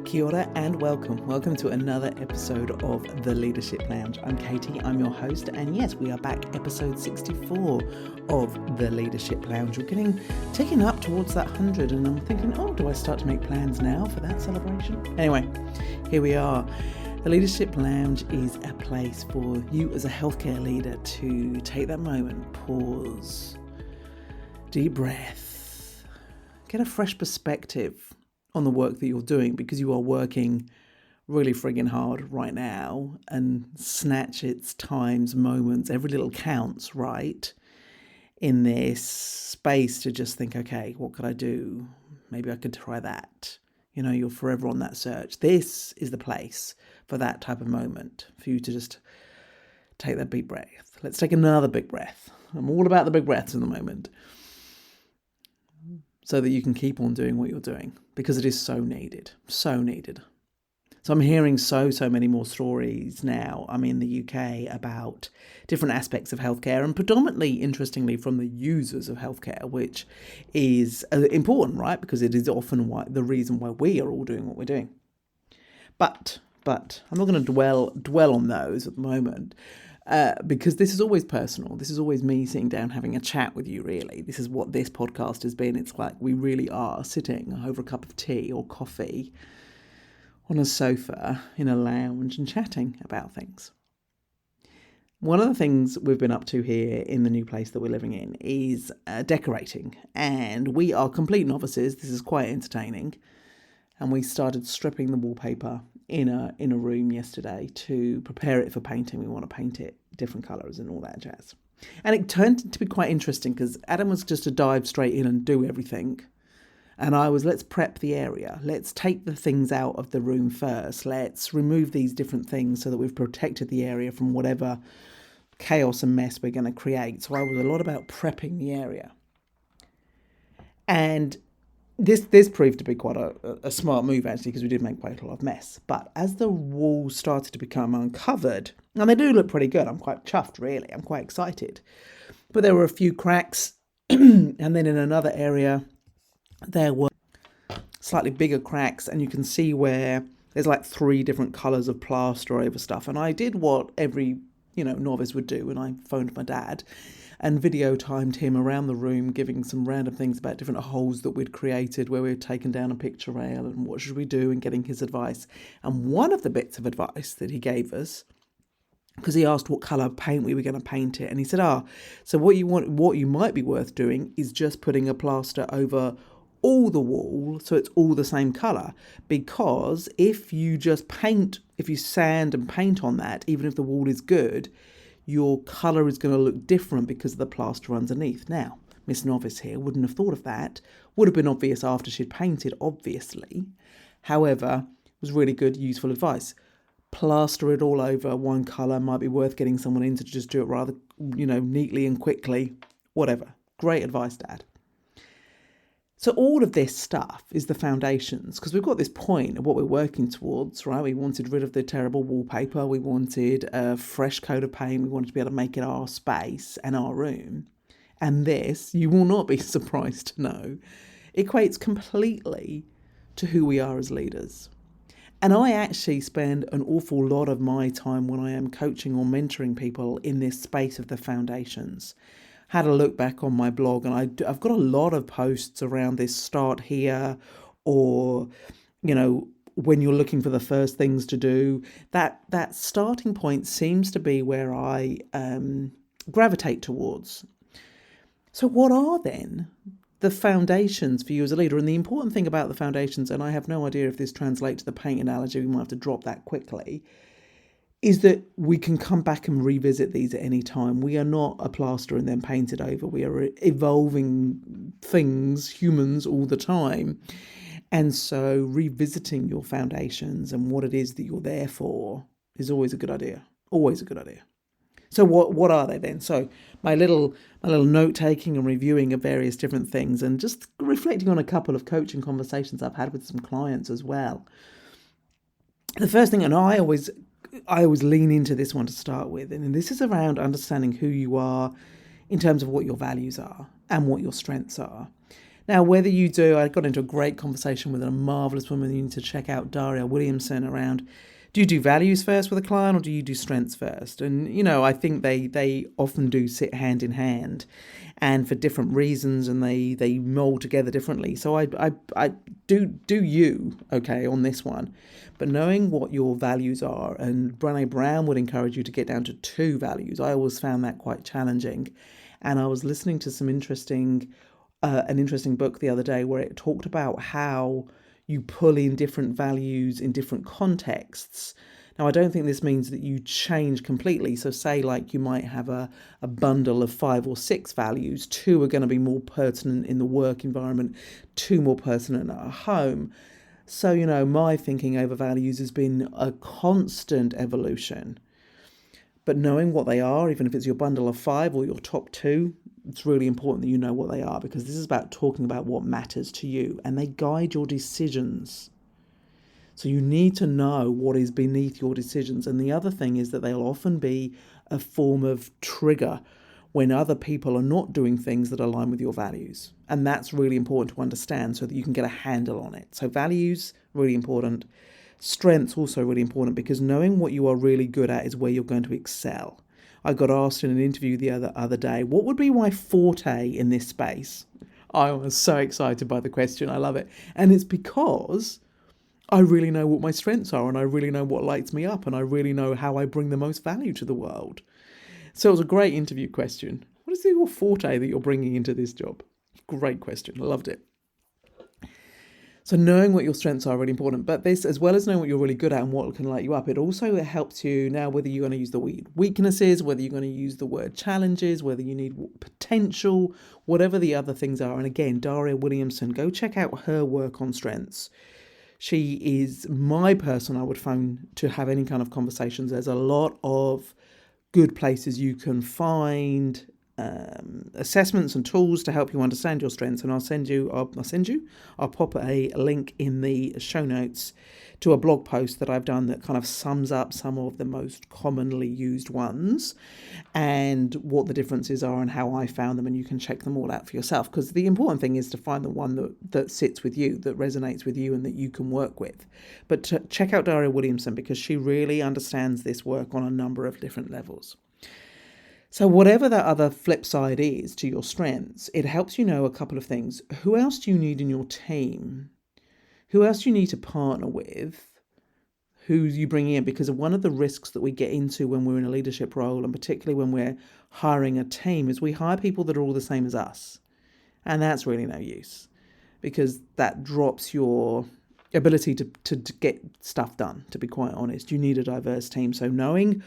Kia ora and welcome. Welcome to another episode of The Leadership Lounge. I'm Katie, I'm your host, and yes, we are back, episode 64 of The Leadership Lounge. We're taking up towards that 100, and I'm thinking, do I start to make plans now for that celebration? Anyway, here we are. The Leadership Lounge is a place for you as a healthcare leader to take that moment, pause, deep breath, get a fresh perspective on the work that you're doing, because you are working really friggin' hard right now, and snatch its times, moments, every little counts, right? In this space to just think, okay, what could I do? Maybe I could try that. You know, you're forever on that search. This is the place for that type of moment, for you to just take that big breath. Let's take another big breath. I'm all about the big breaths in the moment, so that you can keep on doing what you're doing, because it is so needed, so needed. So I'm hearing so many more stories now. I'm in the UK about different aspects of healthcare, and predominantly, interestingly, from the users of healthcare, which is important, right? Because it is often the reason why we are all doing what we're doing. But I'm not going to dwell on those at the moment. Because this is always personal. This is always me sitting down having a chat with you, really. This is what this podcast has been. It's like we really are sitting over a cup of tea or coffee on a sofa in a lounge and chatting about things. One of the things we've been up to here in the new place that we're living in is decorating. And we are complete novices. This is quite entertaining. And we started stripping the wallpaper in a room yesterday to prepare it for painting. We want to paint it different colours and all that jazz. And it turned to be quite interesting, because Adam was just to dive straight in and do everything. And I was, let's prep the area. Let's take the things out of the room first. Let's remove these different things so that we've protected the area from whatever chaos and mess we're going to create. So I was a lot about prepping the area. And This proved to be quite a smart move, actually, because we did make quite a lot of mess. But as the walls started to become uncovered, and they do look pretty good, I'm quite chuffed, really. I'm quite excited. But there were a few cracks, and then in another area, there were slightly bigger cracks, and you can see where there's like 3 different colours of plaster over stuff. And I did what every, novice would do, and I phoned my dad and video timed him around the room, giving some random things about different holes that we'd created where we'd taken down a picture rail and what should we do, and getting his advice. And one of the bits of advice that he gave us, because he asked what colour paint we were going to paint it, and he said, so what you might be worth doing is just putting a plaster over all the wall so it's all the same colour, because if you sand and paint on that, even if the wall is good, your colour is going to look different because of the plaster underneath. Now, Miss Novice here wouldn't have thought of that. Would have been obvious after she'd painted, obviously. However, it was really good, useful advice. Plaster it all over one colour. Might be worth getting someone in to just do it rather, neatly and quickly. Whatever. Great advice, Dad. So all of this stuff is the foundations, because we've got this point of what we're working towards, right? We wanted rid of the terrible wallpaper. We wanted a fresh coat of paint. We wanted to be able to make it our space and our room. And this, you will not be surprised to know, equates completely to who we are as leaders. And I actually spend an awful lot of my time when I am coaching or mentoring people in this space of the foundations. Had a look back on my blog, and I've got a lot of posts around this start here, or, when you're looking for the first things to do. That starting point seems to be where I gravitate towards. So what are then the foundations for you as a leader? And the important thing about the foundations, and I have no idea if this translates to the paint analogy, we might have to drop that quickly, is that we can come back and revisit these at any time. We are not a plaster and then painted over. We are evolving things, humans, all the time. And so revisiting your foundations and what it is that you're there for is always a good idea. Always a good idea. So what are they then? So my little note-taking and reviewing of various different things, and just reflecting on a couple of coaching conversations I've had with some clients as well. The first thing, and I always lean into this one to start with, and this is around understanding who you are in terms of what your values are and what your strengths are. Now, whether you do, I got into a great conversation with a marvellous woman. You need to check out Daria Williamson around. Do you do values first with a client or do you do strengths first? And, I think they often do sit hand in hand and for different reasons, and they mold together differently. So I do you, okay, on this one. But knowing what your values are, and Brené Brown would encourage you to get down to 2 values. I always found that quite challenging. And I was listening to an interesting book the other day where it talked about how you pull in different values in different contexts. Now, I don't think this means that you change completely. So say like you might have a bundle of 5 or 6 values. 2 are going to be more pertinent in the work environment, 2 more pertinent at home. So, my thinking over values has been a constant evolution. But knowing what they are, even if it's your bundle of 5 or your top 2, it's really important that you know what they are, because this is about talking about what matters to you and they guide your decisions. So you need to know what is beneath your decisions. And the other thing is that they'll often be a form of trigger when other people are not doing things that align with your values. And that's really important to understand so that you can get a handle on it. So values, really important. Strengths, also really important, because knowing what you are really good at is where you're going to excel. I got asked in an interview the other day, what would be my forte in this space? I was so excited by the question. I love it. And it's because I really know what my strengths are, and I really know what lights me up, and I really know how I bring the most value to the world. So it was a great interview question. What is your forte that you're bringing into this job? Great question. I loved it. So knowing what your strengths are really important, but this, as well as knowing what you're really good at and what can light you up, it also helps you now, whether you're going to use the word weaknesses, whether you're going to use the word challenges, whether you need potential, whatever the other things are. And again, Daria Williamson, go check out her work on strengths. She is my person I would phone to have any kind of conversations. There's a lot of good places you can find assessments and tools to help you understand your strengths, and I'll pop a link in the show notes to a blog post that I've done that kind of sums up some of the most commonly used ones and what the differences are and how I found them, and you can check them all out for yourself, because the important thing is to find the one that sits with you, that resonates with you and that you can work with. But check out Daria Williamson, because she really understands this work on a number of different levels. So whatever that other flip side is to your strengths, it helps you know a couple of things. Who else do you need in your team? Who else do you need to partner with? Who you bring in? Because one of the risks that we get into when we're in a leadership role, and particularly when we're hiring a team, is we hire people that are all the same as us. And that's really no use, because that drops your ability to get stuff done, to be quite honest. You need a diverse team. So knowing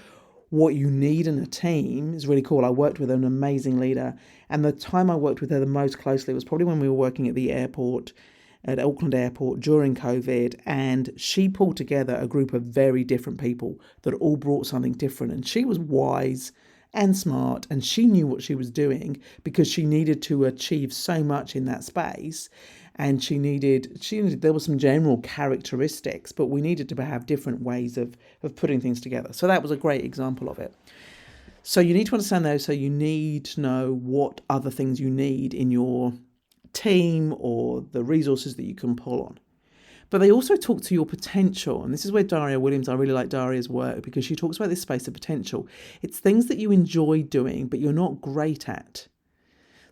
what you need in a team is really cool. I worked with an amazing leader, and the time I worked with her the most closely was probably when we were working at the airport, at Auckland Airport during COVID, and she pulled together a group of very different people that all brought something different, and she was wise and smart, and she knew what she was doing because she needed to achieve so much in that space. And she needed, there were some general characteristics, but we needed to have different ways of putting things together. So that was a great example of it. So you need to understand those. So you need to know what other things you need in your team or the resources that you can pull on. But they also talk to your potential. And this is where Daria Williams, I really like Daria's work, because she talks about this space of potential. It's things that you enjoy doing, but you're not great at.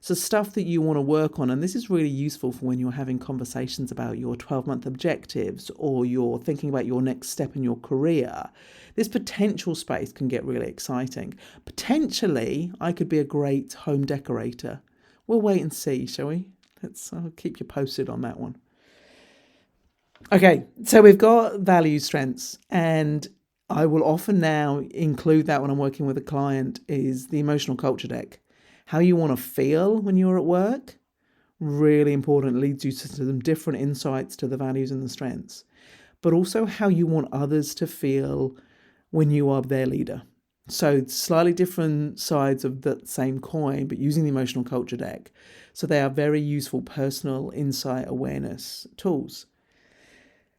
So stuff that you want to work on, and this is really useful for when you're having conversations about your 12-month objectives or you're thinking about your next step in your career. This potential space can get really exciting. Potentially, I could be a great home decorator. We'll wait and see, shall we? I'll keep you posted on that one. Okay, so we've got value strengths, and I will often now include that when I'm working with a client is the emotional culture deck. How you want to feel when you're at work, really important, leads you to some different insights to the values and the strengths, but also how you want others to feel when you are their leader. So slightly different sides of the same coin, but using the emotional culture deck. So they are very useful personal insight awareness tools.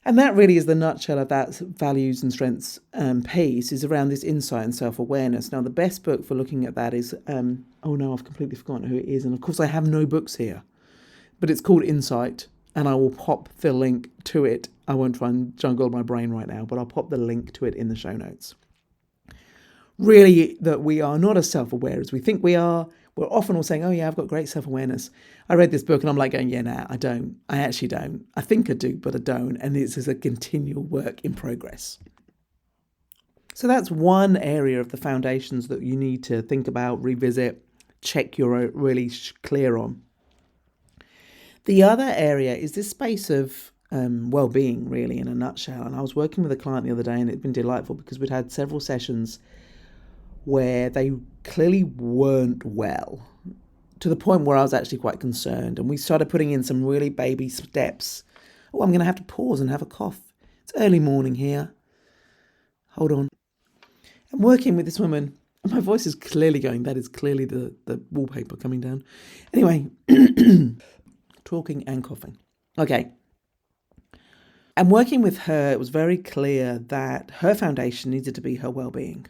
And that really is the nutshell of that values and strengths piece, is around this insight and self-awareness. Now, the best book for looking at that is, I've completely forgotten who it is. And of course, I have no books here. but it's called Insight, and I will pop the link to it. I won't try and jungle my brain right now, but I'll pop the link to it in the show notes. Really, that we are not as self-aware as we think we are. We're often all saying, oh yeah, I've got great self-awareness. I read this book and I'm like going, yeah, nah, I don't. I actually don't. I think I do, but I don't. And it's a continual work in progress. So that's one area of the foundations that you need to think about, revisit, check you're really clear on. The other area is this space of well-being, really, in a nutshell. And I was working with a client the other day, and it's been delightful because we'd had several sessions where they clearly weren't well, to the point where I was actually quite concerned. And we started putting in some really baby steps. Oh, I'm going to have to pause and have a cough. It's early morning here. Hold on. I'm working with this woman. And my voice is clearly going. That is clearly the wallpaper coming down. Anyway, talking and coughing. Okay. And working with her, it was very clear that her foundation needed to be her well-being.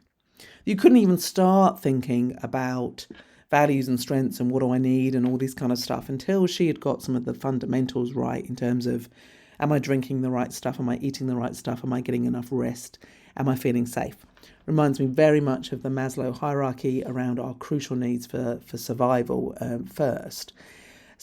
You couldn't even start thinking about values and strengths and what do I need and all this kind of stuff until she had got some of the fundamentals right in terms of, am I drinking the right stuff? Am I eating the right stuff? Am I getting enough rest? Am I feeling safe? Reminds me very much of the Maslow hierarchy around our crucial needs for survival first.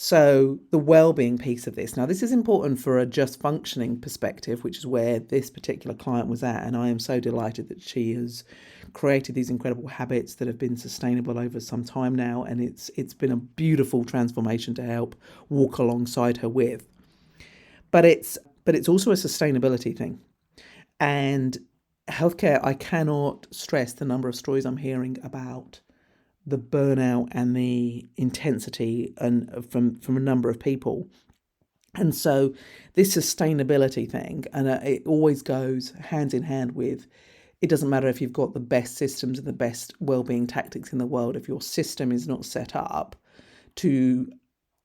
So the well-being piece of this. Now, this is important for a just functioning perspective, which is where this particular client was at. And I am so delighted that she has created these incredible habits that have been sustainable over some time now. And it's been a beautiful transformation to help walk alongside her with. But it's also a sustainability thing. And healthcare, I cannot stress the number of stories I'm hearing about the burnout and the intensity and from a number of people. And so this sustainability thing, and it always goes hand in hand with, it doesn't matter if you've got the best systems and the best well-being tactics in the world, if your system is not set up to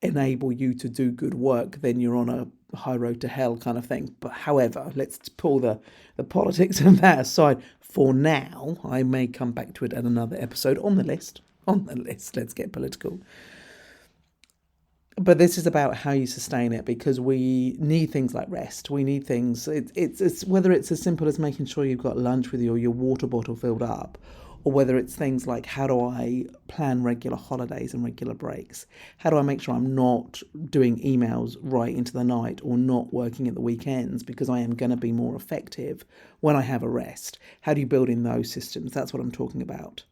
enable you to do good work, then you're on a high road to hell kind of thing. But however, let's pull the politics of that aside for now. I may come back to it at another episode on the list. Let's get political. But this is about how you sustain it, because we need things like rest. We need things, it's whether it's as simple as making sure you've got lunch with you or your water bottle filled up, or whether it's things like, how do I plan regular holidays and regular breaks? How do I make sure I'm not doing emails right into the night or not working at the weekends because I am going to be more effective when I have a rest? How do you build in those systems? That's what I'm talking about.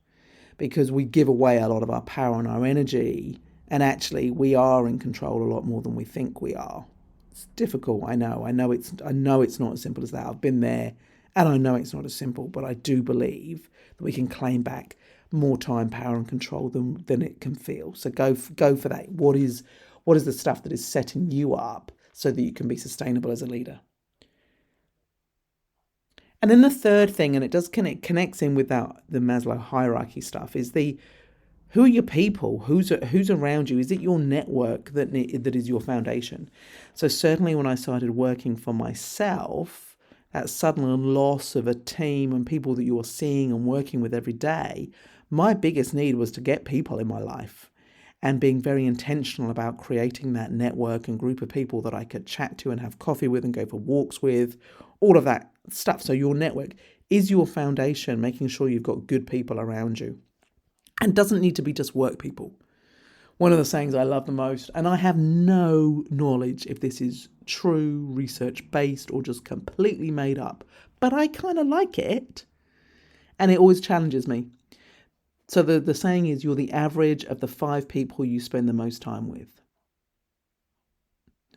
Because we give away a lot of our power and our energy, and actually we are in control a lot more than we think we are. It's difficult, I know it's not as simple as that. I've been there, and I know it's not as simple, but I do believe that we can claim back more time, power, and control than it can feel. So go for that. What is the stuff that is setting you up so that you can be sustainable as a leader? And then the third thing, and it does connects in with the Maslow hierarchy stuff, is who are your people? Who's around you? Is it your network that is your foundation? So certainly when I started working for myself, that sudden loss of a team and people that you are seeing and working with every day, my biggest need was to get people in my life and being very intentional about creating that network and group of people that I could chat to and have coffee with and go for walks with, all of that stuff. So your network is your foundation, making sure you've got good people around you. And doesn't need to be just work people. One of the sayings I love the most, and I have no knowledge if this is true, research-based, or just completely made up, but I kind of like it, and it always challenges me. So the saying is, you're the average of the 5 people you spend the most time with.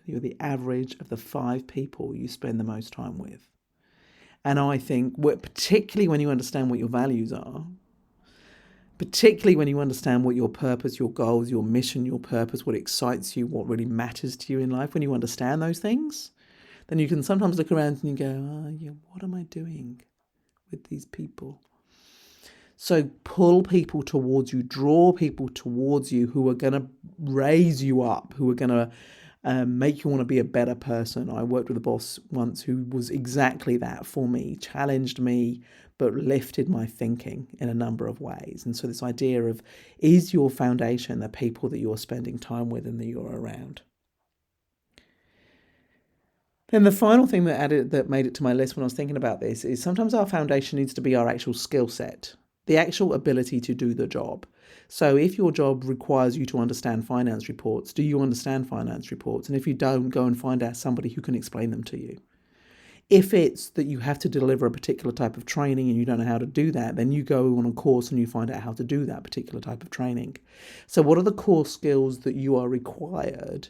You're the average of the 5 people you spend the most time with. And I think, particularly when you understand what your values are, particularly when you understand what your purpose, your goals, your mission, your purpose, what excites you, what really matters to you in life, when you understand those things, then you can sometimes look around and you go, what am I doing with these people? So pull people towards you, draw people towards you who are going to raise you up, who are going to make you want to be a better person. I worked with a boss once who was exactly that for me, challenged me, but lifted my thinking in a number of ways. And so this idea of, is your foundation the people that you're spending time with and that you're around? Then the final thing that made it to my list when I was thinking about this is sometimes our foundation needs to be our actual skill set, the actual ability to do the job. So if your job requires you to understand finance reports, do you understand finance reports? And if you don't, go and find out somebody who can explain them to you. If it's that you have to deliver a particular type of training and you don't know how to do that, then you go on a course and you find out how to do that particular type of training. So what are the core skills that you are required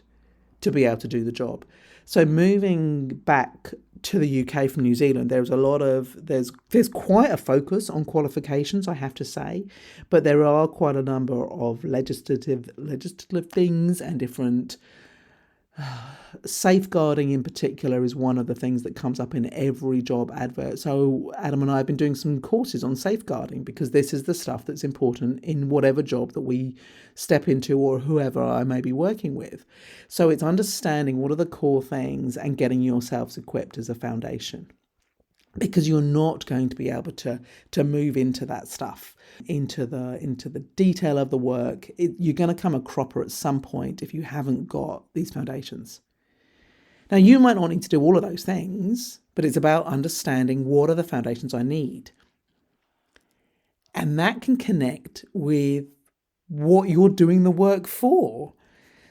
to be able to do the job? So moving back to the UK from New Zealand, there's quite a focus on qualifications, I have to say, but there are quite a number of legislative things and different safeguarding in particular is one of the things that comes up in every job advert. So Adam and I have been doing some courses on safeguarding because this is the stuff that's important in whatever job that we step into or whoever I may be working with. So it's understanding what are the core things and getting yourselves equipped as a foundation, because you're not going to be able to move into that stuff, into the detail of the work. You're going to come a cropper at some point if you haven't got these foundations. Now, you might not need to do all of those things, but it's about understanding what are the foundations I need. And that can connect with what you're doing the work for.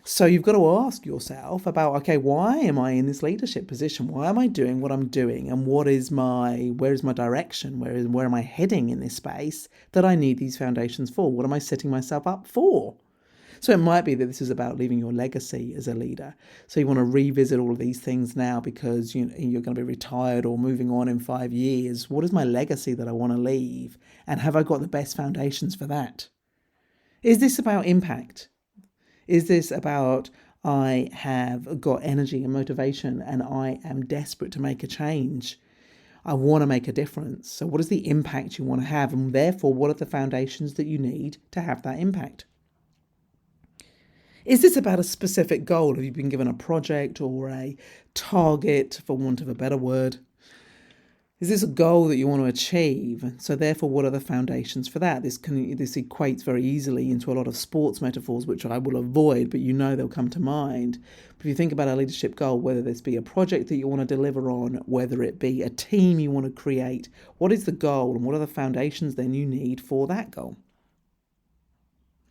So you've got to ask yourself about, okay, why am I in this leadership position? Why am I doing what I'm doing? And where is my direction? Where am I heading in this space that I need these foundations for? What am I setting myself up for? So it might be that this is about leaving your legacy as a leader. So you want to revisit all of these things now because you're going to be retired or moving on in 5 years. What is my legacy that I want to leave? And have I got the best foundations for that? Is this about impact? Is this about I have got energy and motivation and I am desperate to make a change? I want to make a difference. So what is the impact you want to have? And therefore, what are the foundations that you need to have that impact? Is this about a specific goal? Have you been given a project or a target, for want of a better word? Is this a goal that you want to achieve? So therefore, what are the foundations for that? This equates very easily into a lot of sports metaphors, which I will avoid, but they'll come to mind. But if you think about a leadership goal, whether this be a project that you want to deliver on, whether it be a team you want to create, what is the goal and what are the foundations then you need for that goal?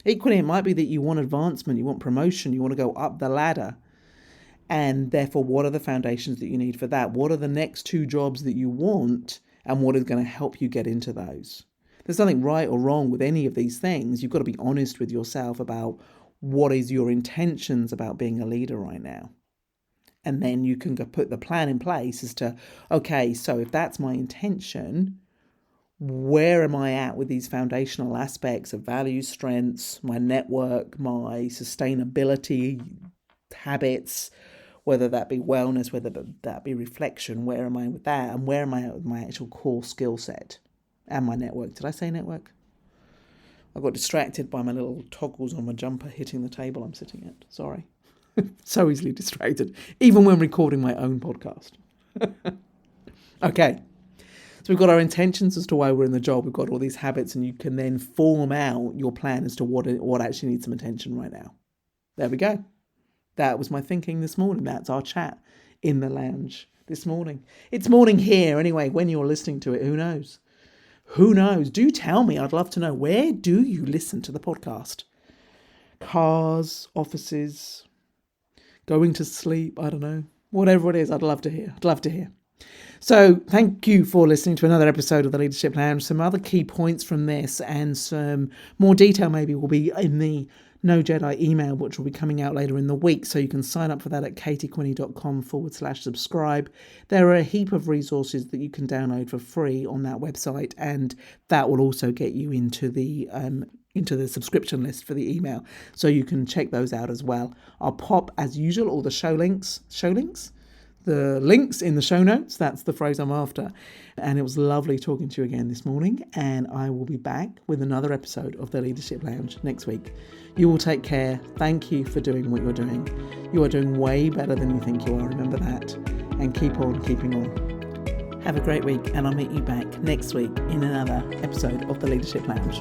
Equally, it might be that you want advancement, you want promotion, you want to go up the ladder. And therefore, what are the foundations that you need for that? What are the next 2 jobs that you want and what is going to help you get into those? There's nothing right or wrong with any of these things. You've got to be honest with yourself about what is your intentions about being a leader right now. And then you can go put the plan in place as to, okay, so if that's my intention, where am I at with these foundational aspects of values, strengths, my network, my sustainability habits, whether that be wellness, whether that be reflection, where am I with that? And where am I with my actual core skill set and my network? Did I say network? I got distracted by my little toggles on my jumper hitting the table I'm sitting at. Sorry. So easily distracted, even when recording my own podcast. Okay. So we've got our intentions as to why we're in the job. We've got all these habits, and you can then form out your plan as to what actually needs some attention right now. There we go. That was my thinking this morning. That's our chat in the lounge this morning. It's morning here anyway. When you're listening to it, who knows? Who knows? Do tell me. I'd love to know. Where do you listen to the podcast? Cars, offices, going to sleep, I don't know. Whatever it is, I'd love to hear. So thank you for listening to another episode of the Leadership Lounge. Some other key points from this and some more detail maybe will be in the No Jedi email, which will be coming out later in the week. So you can sign up for that at katiequinney.com/subscribe. There are a heap of resources that you can download for free on that website, and that will also get you into the subscription list for the email. So you can check those out as well. I'll pop, as usual, all the show links? The links in the show notes. That's the phrase I'm after. And it was lovely talking to you again this morning. And I will be back with another episode of the Leadership Lounge next week. You all take care. Thank you for doing what you're doing. You are doing way better than you think you are. Remember that. And keep on keeping on. Have a great week. And I'll meet you back next week in another episode of the Leadership Lounge.